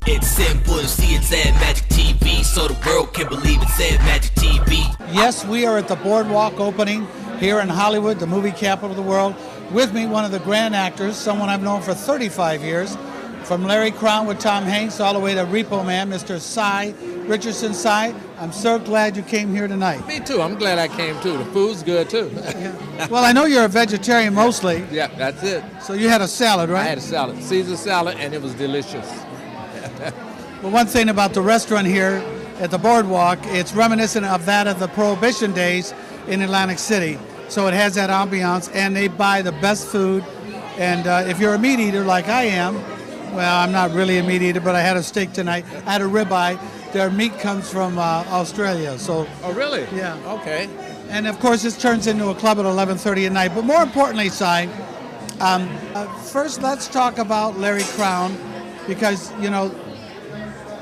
It's simple to see, it's Ed Magic TV, so the world can believe it's Ed Magic TV. Yes, we are at the Boardwalk opening here in Hollywood, the movie capital of the world. With me, one of the grand actors, someone I've known for 35 years, from Larry Crown with Tom Hanks all the way to Repo Man, Mr. Cy Richardson. Cy, I'm so glad you came here tonight. Me too. I'm glad I came too. The food's good too. Yeah. Well, I know you're a vegetarian mostly. Yeah, that's it. So you had a salad, right? I had a salad, Caesar salad, and it was delicious. Well, one thing about the restaurant here at the Boardwalk, it's reminiscent of that of the Prohibition days in Atlantic City. So it has that ambiance, and they buy the best food. And if you're a meat eater like I am, well, I'm not really a meat eater, but I had a steak tonight. I had a ribeye. Their meat comes from Australia. So. Oh, really? Yeah. Okay. And of course, this turns into a club at 11:30 at night. But more importantly, Cy, first let's talk about Larry Crown, because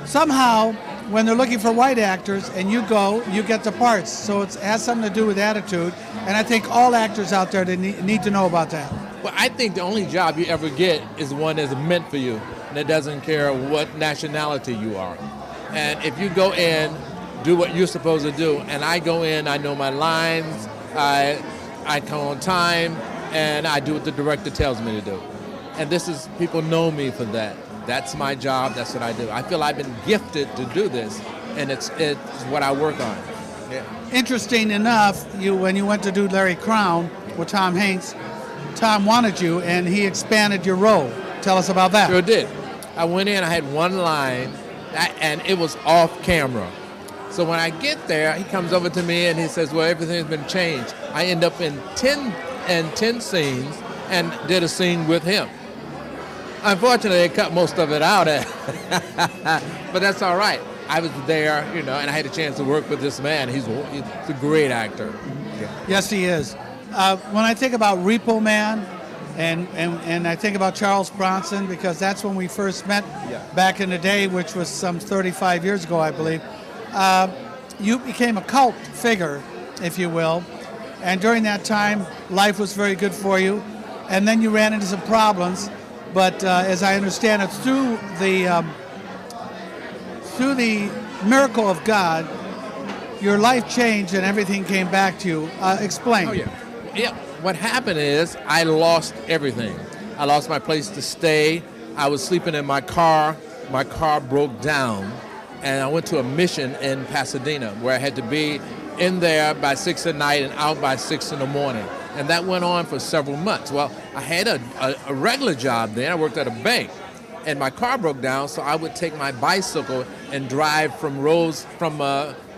somehow when they're looking for white actors and you go, you get the parts. So it has something to do with attitude. And I think all actors out there, they need to know about that. Well, I think the only job you ever get is one that's meant for you, and it doesn't care what nationality you are. And if you go in, do what you're supposed to do, and I go in, I know my lines, I come on time, and I do what the director tells me to do. And people know me for that. That's my job, that's what I do. I feel I've been gifted to do this, and it's what I work on. Yeah. Interesting enough, when you went to do Larry Crown with Tom Hanks, Tom wanted you, and he expanded your role. Tell us about that. Sure did. I went in, I had one line, and it was off camera. So when I get there, he comes over to me and he says, well, everything's been changed. I end up in 10 scenes and did a scene with him. Unfortunately, they cut most of it out, but that's all right. I was there, and I had a chance to work with this man. He's a great actor. Yeah. Yes, he is. When I think about Repo Man and I think about Charles Bronson, because that's when we first met back in the day, which was some 35 years ago, I believe, you became a cult figure, if you will. And during that time, life was very good for you. And then you ran into some problems. But as I understand it, through the miracle of God, your life changed and everything came back to you. Explain. Oh, yeah. What happened is I lost everything. I lost my place to stay. I was sleeping in my car. My car broke down, and I went to a mission in Pasadena where I had to be in there by 6 at night and out by 6 in the morning. And that went on for several months. Well, I had a regular job then. I worked at a bank, and my car broke down, so I would take my bicycle and drive from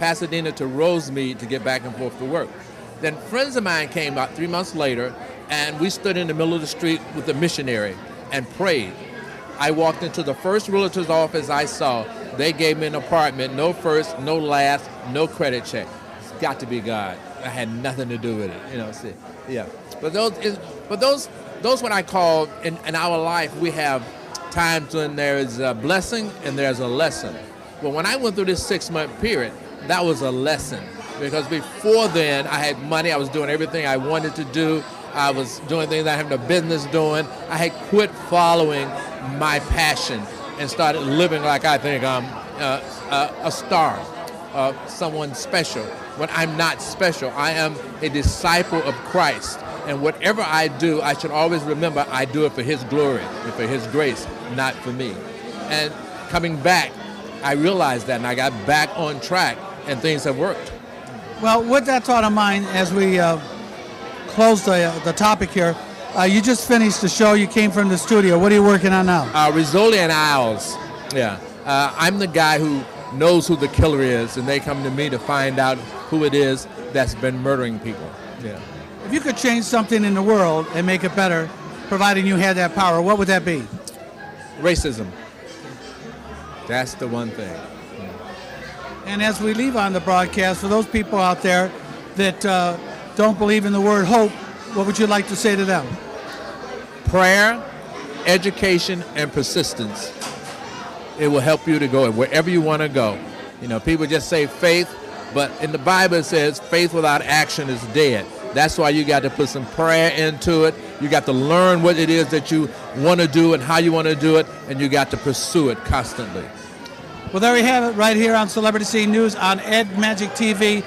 Pasadena to Rosemead to get back and forth to work. Then friends of mine came about 3 months later, and we stood in the middle of the street with a missionary and prayed. I walked into the first realtor's office I saw. They gave me an apartment, no first, no last, no credit check. It's got to be God. I had nothing to do with it, See, yeah. But those what I call in our life, we have times when there is a blessing and there's a lesson. Well, when I went through this 6-month period, that was a lesson. Because before then, I had money. I was doing everything I wanted to do. I was doing things I had no business doing. I had quit following my passion and started living like I think I'm a star, someone special. When I'm not special, I am a disciple of Christ. And whatever I do, I should always remember I do it for His glory and for His grace, not for me. And coming back, I realized that, and I got back on track, and things have worked. Well, with that thought in mind, as we close the topic here, you just finished the show. You came from the studio. What are you working on now? Rizzoli and Owls. Yeah. I'm the guy who knows who the killer is, and they come to me to find out who it is that's been murdering people. Yeah. If you could change something in the world and make it better, providing you had that power, what would that be? Racism. That's the one thing. And as we leave on the broadcast, for those people out there that don't believe in the word hope, what would you like to say to them? Prayer, education, and persistence. It will help you to go wherever you want to go. People just say faith, but in the Bible it says faith without action is dead. That's why you got to put some prayer into it. You got to learn what it is that you want to do and how you want to do it, and you got to pursue it constantly. Well, there we have it right here on Celebrity Scene News on Ed Magic TV.